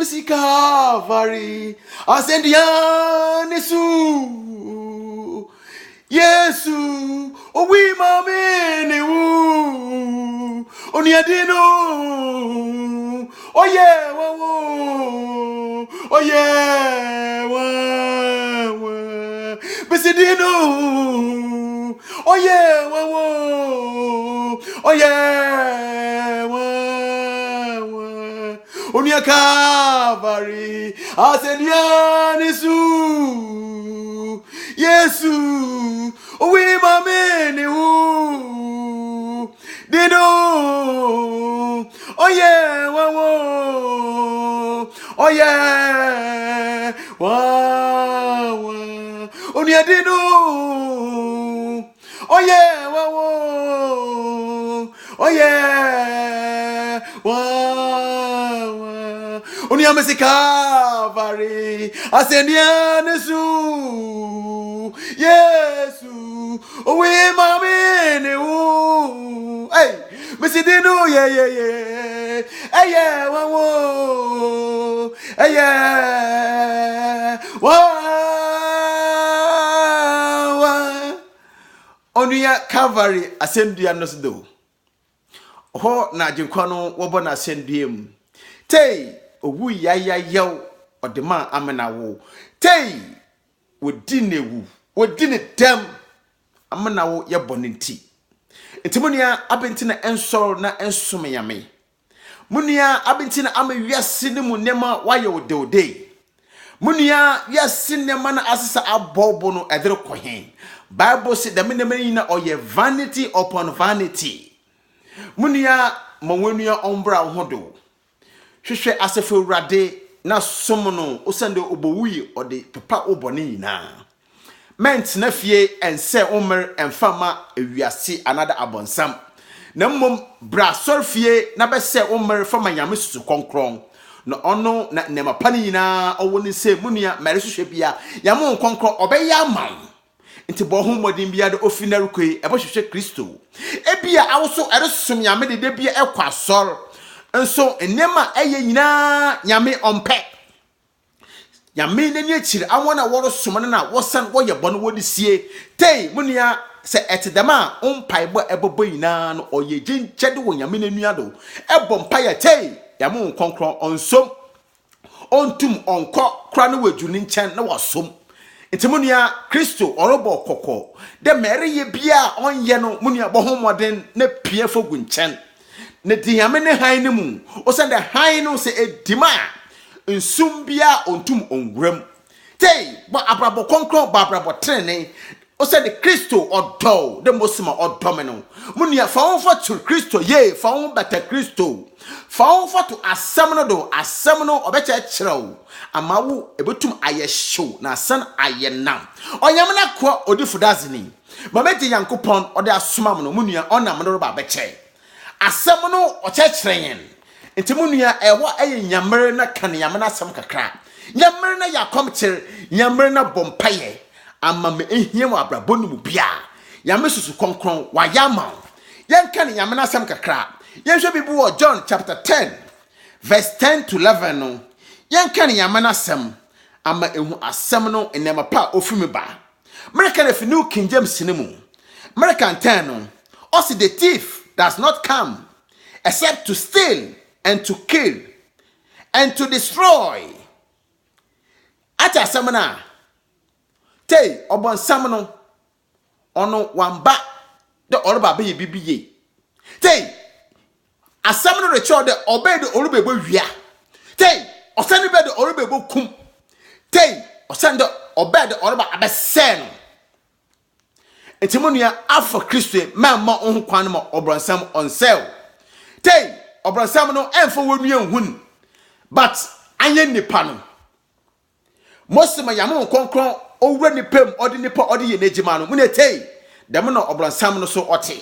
besi Calvary asendianisu Yesu owi mamene wu oniadino oye wo oye wa besidino oye wo oye wa onia Calvary asendianisu Yesu owi mamene wu dino oye wa oye wa onia dino oye wa oye wa onia mesi Calvary asendianisu Yesu owi mamene wu hey mesidino ye wa onia Calvary asendua no do ho na ajinkwa no wobo na asendua mu tei owu yaw odema amena wo tei wodinewu wodine dem amena wo ye boninti entimunia abentina ensor na ensom yame munia abentina amawiase ne mu nema waye wodewde munia wiase nema na asesa abobo no edere kohen Bible say the menemani na oye vanity upon vanity munia monwenua ombra hodo hwehwe asefo urade na som no osande obowuyi ode papa oboni na ment na fie ense omer enfama ewiase another abonsam na mmom bra sorfie na bese omer fama nyame susu konkron no ono na nemapani nyina owo ni se munia merehwehwe bia yamo konkron obeya man nti bo ho modin bia de ofinarukoi ebohwehwe Kristo ebia awoso eresom nyame de bia ekwa sor nso enema eye nyina nyame ompe nyame nani akiri awona woro somane na wosan woye bono wodi sie tei munia se etedama ompaibo ebobo nyina no oye ginchede wo nyame nanu ado ebo mpaye tei yamo konkron onsom ontum onko kra no wadwuni nchen na wasom entimunia Kristo orobo kokko de mereye bia onye no munia bohomoden na pie fogu nchen ne diame ne han ne mu o sende han no se edima nsum bia ontum onwuram tei ba abrabo konkron ba abrabo trene o sende Kristo odo de mosima odomeno munia fa won fa to Kristo ye fa won beta Kristo fa won fa to asem no do asem no obeche kirew amawo ebetum ayehyew na san ayenam onyam na ko odifudazini mameti yankopon ode asomam no munia onam no ba beche asem no ochecheren entimunia ewo aye nyamere na kan nyamena asem kakra nyamere na yakomcher nyamere na bompaye amame ehiem abrabonu mu bia yamesusu konkron wayama yankan nyamena asem kakra yenhwe bibu wo John chapter 10 verse 10 to 11 no yankan nyamena asem ama ehu asem no enema pa ofimi ba American if New King James sinemu American 10 no also the thief does not come except to steal and to kill and to destroy. Ata samana tei obonsam no ono wamba de oroba be bibiye tei asam no recho de obey de oroba bo wia tei osan be de oroba bo kum tei osan de obey de oroba abesen entimunia afa Kristo mamma on kwan ma obronsam on sell tei obronsam no enfo wonua hun but anye nipa no mosima yamo konkron owura nipam odi nipa odi ye nejima no mune tei dem no obronsam no so ote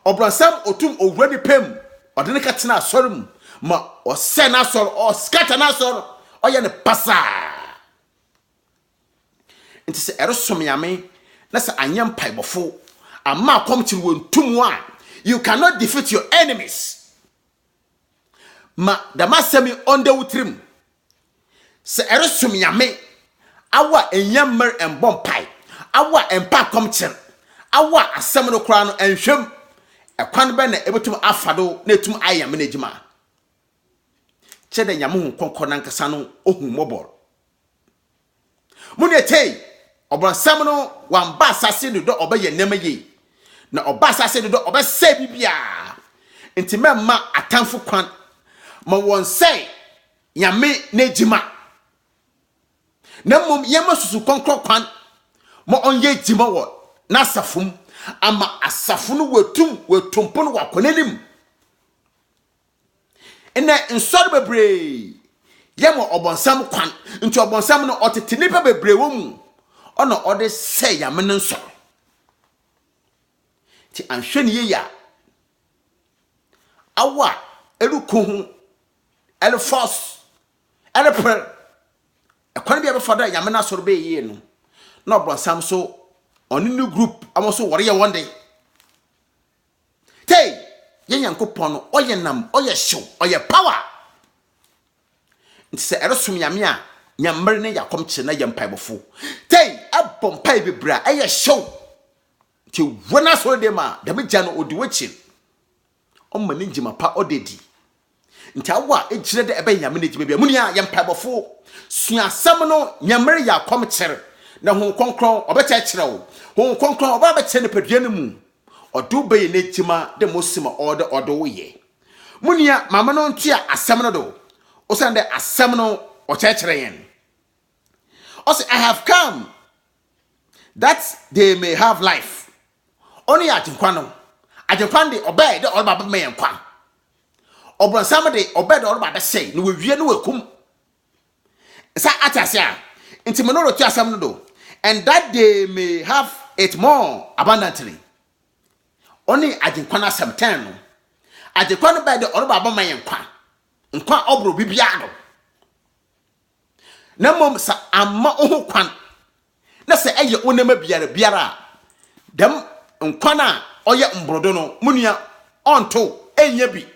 obronsam otum owura nipam odi ne katena asorum ma ose na asor o scatter na asor oye ne pasa nti se erosom yame na se anyam paibofo ama komchiri wontum a you cannot defeat your enemies ma damasemi onde wutrim se eresum nyame awa enyammer embom pai awa empa komchen awa asem no kra no enhwem ekwan be na ebetum afado na etum ayam na ejima chede nyame hu konkon nankasa no ohun mobor muni etei obronsam no wamba asase do obaye nemaye na oba asase do obese bibia enti memma atamfo kwan ma won sei nyame na ejima na mom yema susu konkon kwan mo onye ejima wo na asafum ama asafo no wetumpo no wakonanim ene nsor bebre yema obonsam kwan nti obonsam no otete nipa bebre wo mu ona ode sei yame no nsor ti anhwene ye ya awa eruko hu elforce elper ekwan bia be fada yame na soro be ye no na obonsam so oni new group amoso wore ye one day tay ye yankopon no oye nam oye show oye power nti se eresum yame a nyammer ne yakom che na yempaibofo tay abom pai bebra eye show ti wona so de ma de megya no odi wachin o mani njima pa odedi nti awa ejire de ebe nyame ne jima bia muni a yempaibofo suasam no nyammer yakom chere na hon konkron obeta kire wo hon konkron oba bete ne padua ne mu odo be ne jima de mosima odo ye munia mama no ntia asem no do osande asem no o kire yen also I have come that they may have life only ajinkwa no ajinkwa de obey de oba ba me yankwa obronsam de obey de oba da sei no wewie no wakum sa atase a nti me no ro tu asem no do and that they may have it more abundantly only ajinkwa na sem 10 no ajinkwa no by de oba ba me yankwa nkwa obro bibia no na mom sa amma oho kwan na se eye onema biara dem nkwa na oye mbrodo no munua onto enye bi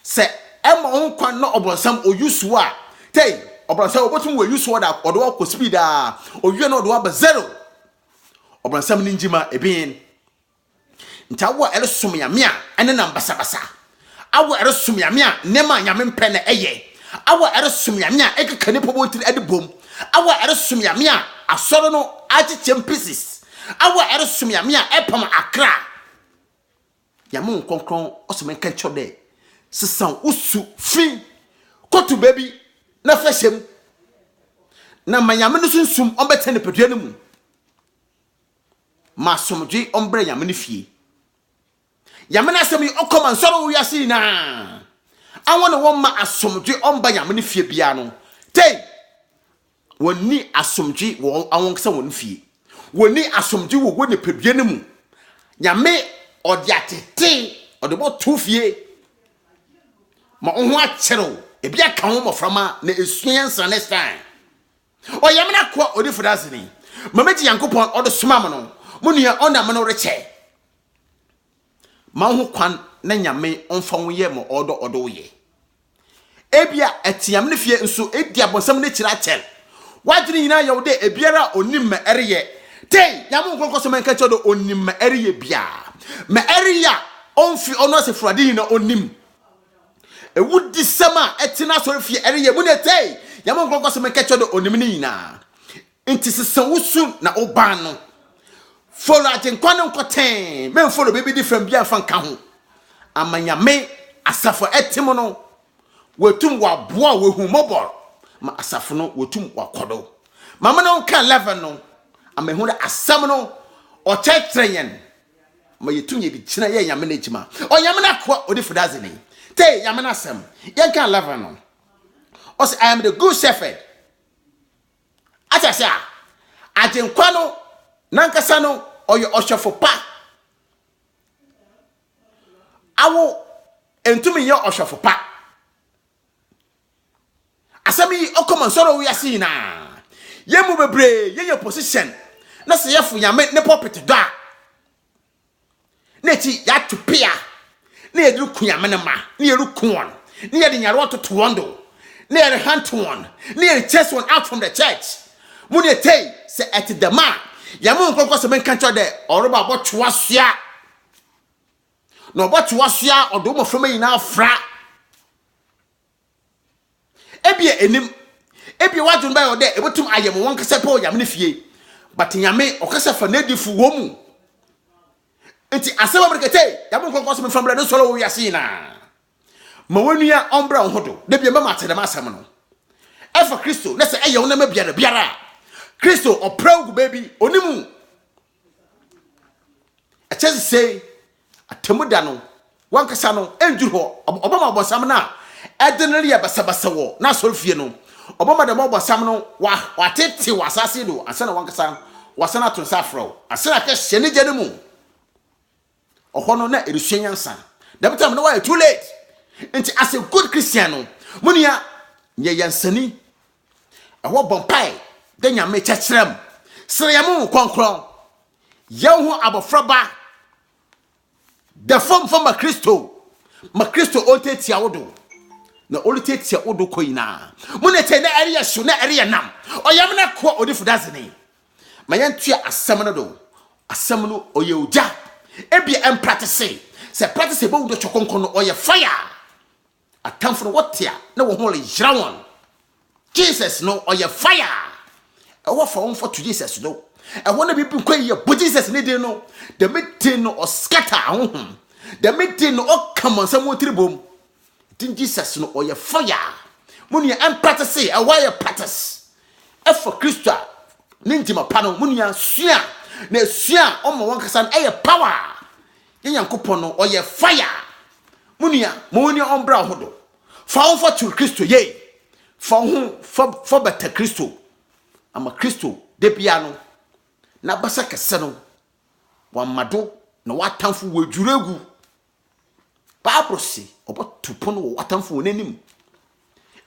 se ema oho kwan na obronsam oyusu a tey obronsam obotum we yusu da odo ko speed a owie na odo ba zero obronsam ni njima ebin ntawo elesum yame a ene na basabasa awo eresum yame a nema nyame mpe na eye awo eresum yame a ekeka ne pobotiri edibom awo eresum yame a asoro no agichem pieces awo eresum yame a epam akra yame nkonkron osome nka chode sesan usu fi kotu baby na fashem na manyame no sunsum ombete ne pedua ne mu masomdwe ombre yame ne fie yame na semi okoma nsoro wo yasi na awon won ma asomdwe omba yame ne fie bia no tey woni asomdwe wo awon kse won fie woni asomdwe wo ne pedua ne mu yame odi atete odi bo to fie ma oho akyero ebia ka ho moframa na esuansa next time o yame na ko odi fudasini mameji yankopon odo soma mo no munua ona mo no reche ma ho kwan na nyame onfa wo ye mo odo ye ebia etiam ne fie nso edi abonsam ne kira chel wagini nyina ye wo de ebiara onim ma ereye tey nyame nkonkoso men ka chodo onim ma ereye bia ma ereya onfi ono se frade na onim ewudi sama etina so fie ereye mu ne tey nyame nkonkoso men ka chodo onim ne nyina enti sesan wusu na oban no follow ajenkwa no nkoten men follow baby different bia fa nka ho amanyame asafo etimo no wetum wa boa we hu mobor ma asafo no wetum wa kodo mama no nka 11 no amehu da asam no o chekren ma yetum ye bi kina ye nyame na ejima o nyame na ko odi fudazini tey nyame na asam ye nka 11 no o say I am the good shepherd atasa ajenkwa no nankasa no oyo oshofo pa awo entumi ye oshofo pa asami okoma nsoro wi asi na yemu bebre ye position na se yefu nyame ne pulpit do a na ti ya tupia na ye du kunyame ne ma na ye ru kuon na ye de nyaro toto wondo near hunt one, near chase one out from the church. Muni tay say at the man. Yamun Concourse men can't there or about what was ya. No, what was ya or do more for me now, fra. Ebia enim. Ebia what to buy or there, able to I am one casapo yamnifie. But in Yame or Casa for Nedi for woman. It's a seven Yamun Concourse from the solo we are seeing. Mawonia ombra hodo. Debi mama te the masamano. Efa Christo, let's say ayo na me biara. Christo or proud baby onimu. A chance say a temudano, one casano, enjuro, Obama was samana, Adenaria basabasawo, na solfiano. Obama the moba samano, wa tete was asido, and sana one casan, was an to safro, a sana sheni genemu. Ohono na Erusian san. The time no too late. And as a good Christiano, Munia, ye yansani, a what bompie, then ya may touch them. Sayamu concron, young abofraba, the form from a Christo, Macristo ote tiaodo, no only take tiaodo coina. Munete area sooner area nam, or yamana qua or if doesn't. My yantia a samanado, a samano or you ja, ebia and practice, say practice about the choconcono or your fire. A time for what here? No one holy drown. Jesus no or your fire. I want for Jesus no. I want to be quiet, but Jesus need to know. The meeting or scatter. The meeting or come on some tribune. Didn't Jesus no or your fire? Munia and practice a wire practice. F for Christa. Nintima panel munia sia. Ne sia on my one casan a power. Yan coupono or your fire. Munia, Monia ombra hodo. Found for to Christo, yea. For whom for better Christo. I'm a Christo, de piano. Na basaka sano. One mado, no what time for will juregu. Babrosi, about to pono what time for an enemy.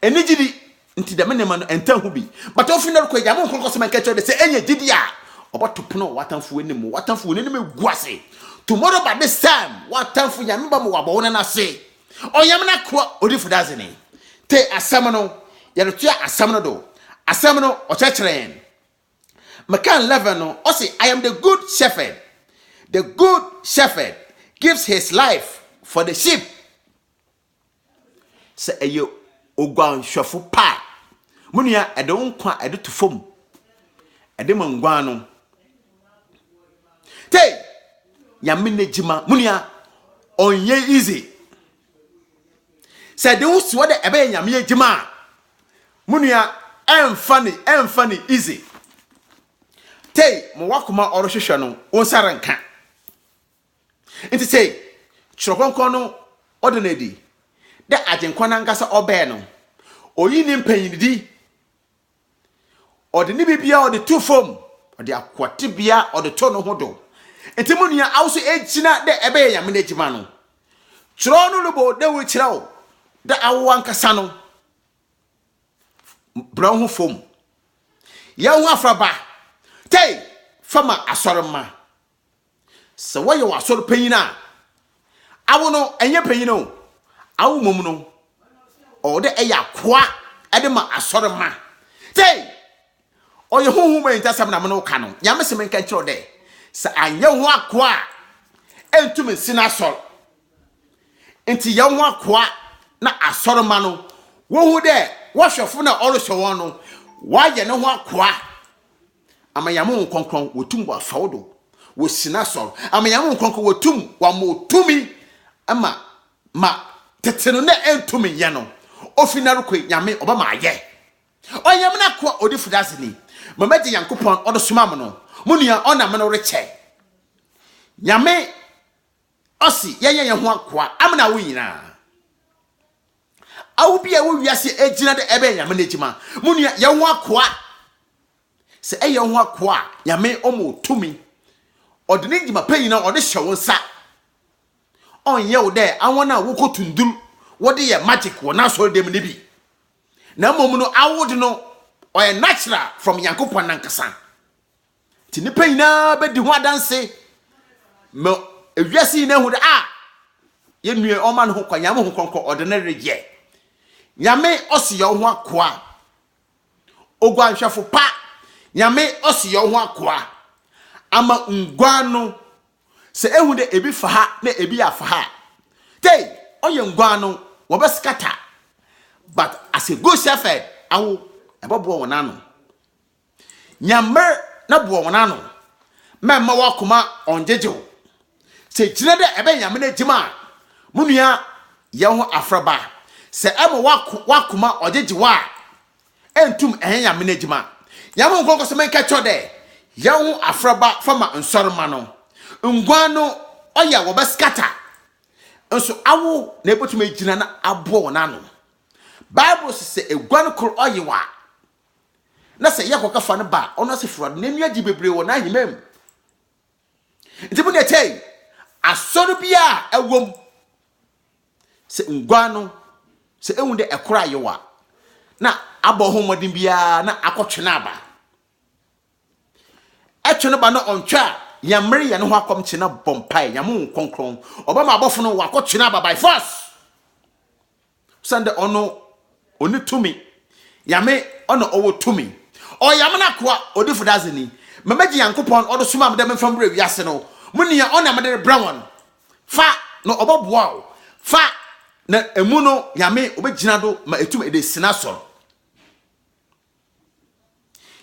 Enigidi into the minimum and tell who be. But often not quite Yamon Concorsman catcher, they say any didia. About to pono what time for enemy, what time for an enemy guasi. Tomorrow by this time, what time for Yamaba Wabona say? Or Yamana qua or if doesn't it? Te a samano, Yarutia a samano, a samano or churchrain. Macan Levano, or say, I am the good shepherd. The good shepherd gives his life for the sheep. Say a yo, Ogan Shafu pa. Munia, I don't quite I do to foam. A demon guano. Te Yamine Jima, Munia, on ye easy. Said those what the Abe Yamie Jima. Munia, I'm funny, easy. Tay, Mwakuma or Shishano, on Saranka. And to say, Chokonkono, ordinary. That Ajenkwanangasa or Beno, or Yin Pain D, or the Nibibia or the two foam, or the Aquatibia or the Tono Hodo. And Timonia also ate China the Abe Yamine Jimano. Trono Lubo, they will chill. The Awanka Sano Brown foam. Young Afraba. Tay, Fama Asorama. So why you are so paying now? I will know, and you're paying no. I will mono. Or the Aya Qua Adama Asorama. Tay, or your home in Tassamano Canon. Yamasim can show day. So I young qua and to me sinasol. Into young qua. Na asoromano wo hu de wo hwefo na oroso wono wa ye ne ho akoa amayamu nkonkron wotum wa fawdo wo sinasol amayamu nkonkron wotum wa motumi ama ma teteno na entumi ye no ofinaru kwe nyame obama aye onyam na koa odifudasini mamaji yankopon odosoma mo no munia ona me no reche nyame osi ye ho akoa amna wo nyina I will be a wiase ejina de ebe yame nejima munia ye ho akoa se eye ho akoa yame omo tumi odene njima panyi na ode hye wo nsa onye wo de awona wo kotunduru wo de ye magic wo na so dem ne bi na mom no awode no oye natural from yankopon nankasa ti ne panyi na be di ho adanse me ewiase na hu de ye nue o ma no ho kwanyam ho konko ordinary ye nyame osi yo ho akoa ogwanhwefo pa nyame osi yo ho akoa ama ngwa no se ehu de ebi fa ha na ebi afa ha tey oye ngwa no wo be scatter but as a good shepherd awo ebobo won ano nyame na bo won ano memma wakoma onjejew se gire de ebe nyame na jima munua ye ho afraba se ema wakoma ojejewa entum nyame na jima nyame nkonko se menka chode ye ho afraba fama nsorma no ngwa no oya wo be scatter nso awo na ebotum ejina na abo won ano Bible say egwan kro oyewa na say yakoka fa ne ba ono se fro na nua gi bebre wo na himem ntibu ne tey asoro bia ewom se ngwa no se ehun de ekro ayewa na abo homodin bia na akotwe na aba etwe no ba no ontwa yamre ye ne ho akom che na bompai yamu konkron obama abofo no wakotwe na aba by force sande ono oni tumi yame ono owo tumi o yame na kwa odifu dazeni memeji yankopon odo suma am de memfam bra wiase no munia ona mede brown fa no oboboa fa na emu no yame obegina do ma etum ede sinasor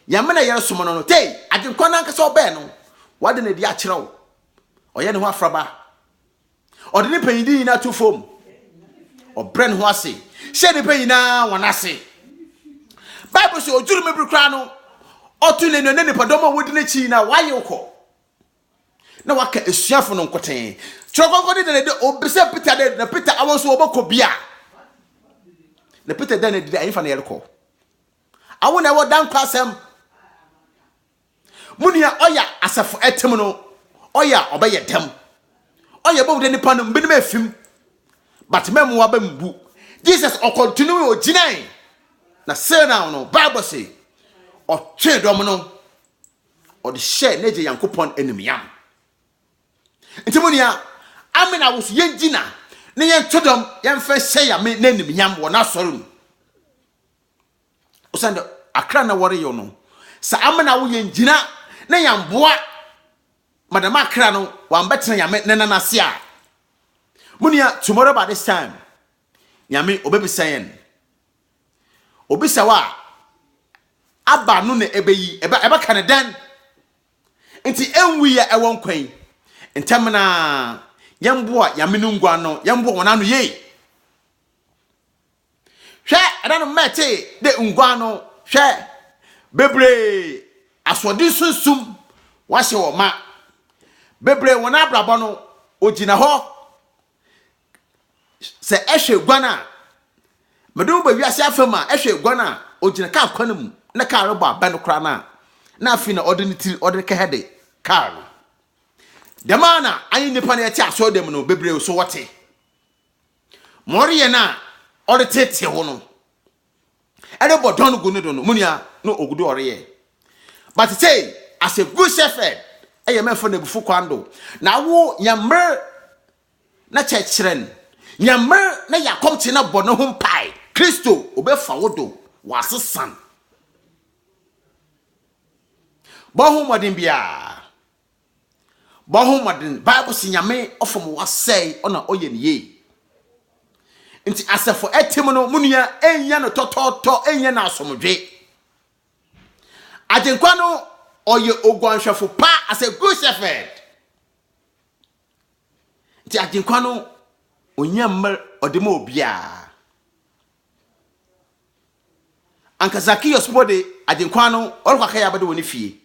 yame na yere somo no tey adenkwa na nkasa obe no wade na di a kire wo oye ne ho afraba ode ne panyidi na to fom obren ho ase she ne panyina wonase Bible say ojuru mebru kra no otu ne no ne padoma wodi na chi na waye uko na waka esuafo no nkoten chrokonko de obese Peter de na Peter awonso oboko bia na Peter de na di ayifa na yereko awo na wo dan kwasem munia oya asafo etem no oya obeye dem oya bobu de nipa no mbinim afim but memu wa bambu Jesus o continue o ginai na say now no Bible say o twe dom no o de share neje yankopon enimiam ntimunia amena wo so yengina ne yen todom yen fa share ya me enimiam wo na sorum osande akra na wore yo no sa amena wo yengina ne yamboa madama akra no wa mbetena ya me nana nase a munia tomorrow by this time yame obebisayen obisawa aba no ne ebeyi eba kanadan nti enwi ya ewon kwan ntamna yamboa yame no ngwa no yamboa wona no ye hwe adano mete de ngwa no hwe bebre asodi sunsum wahye wo ma bebre wona abrabo no ogina ho se ehwe guana medum ba wiase afema ehwe guana ogina ka kwanum na ka rebo abano kra na afi na ordinary order ka hede car demana anyi nipa na yati aso dem no bebre so wote moriye na ordetete ho no erebo don go no munia no ogudu oreye but say as a good shepherd eye me for na bufu kwando na wo yamre na checheren nyamre na yakom te na bono ho pai Kristo obefa wodo wasesan bohu modin bia bohu modin Bible si nyame ofom wasei ona oye niye nti asafo etim no munua enya no tototo enya na asomdwe ajenkwa no oye ogwanhwefo pa as a good shepherd nti ajenkwa no onyam odemo obia anka Zacchaeus bode ajenkwa no orkwaka ya bade woni fie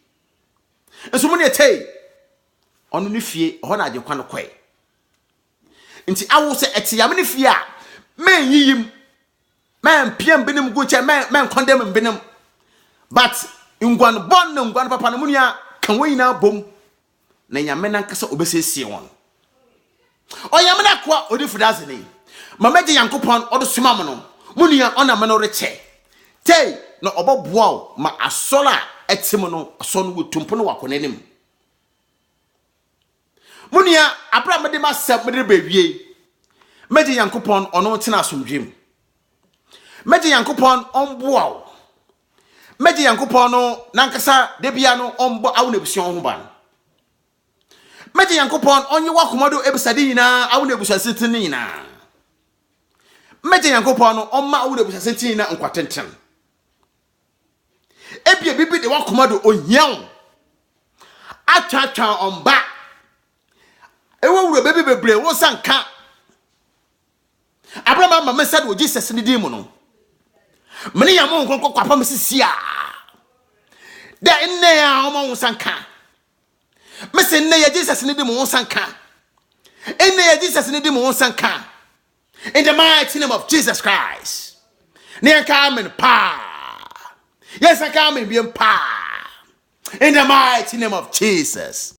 enso mu ne tei onu ne fie ho na ajenkwa no kwe nti awo se etiyam ne fie a men yiyim men piem benim guche men condemn benim but ngwan bon na ngwan papa no munia kan wina bom na nyame na nkasa obesesie won oyamna kwa odifu dazini mamaje yankopon odo sumam no munia ona me no reche tei no oboboa ma asola etim no aso no wotumpo no wakonenim munia abra mede masem mede bewie meje yankopon ono tena asomdwem Meje Yankopon omboa. Meje Yankopon no nankasa debia no ombo awo nebusion ho ban. Meje Yankopon onye wakomado ebisade nyina awo nebusasete nyina. Meje Yankopon no omma awo nebusasete nyina nkwatenten. Ebie bibi de wakomado onyaw. Atwatwa omba. Ewo wuro bebe bebre wo sanka. Abraham mama said wo Jesus ni di mu no. Mene ya mo nkonko kwapa mesisia. Da nne ya o mo sanka. Mese nne ya Jesus ni di mu sanka. Nne ya Jesus ni di mu sanka. In the mighty name of Jesus Christ. Ne come in power. Yes, I come in being power. In the mighty name of Jesus.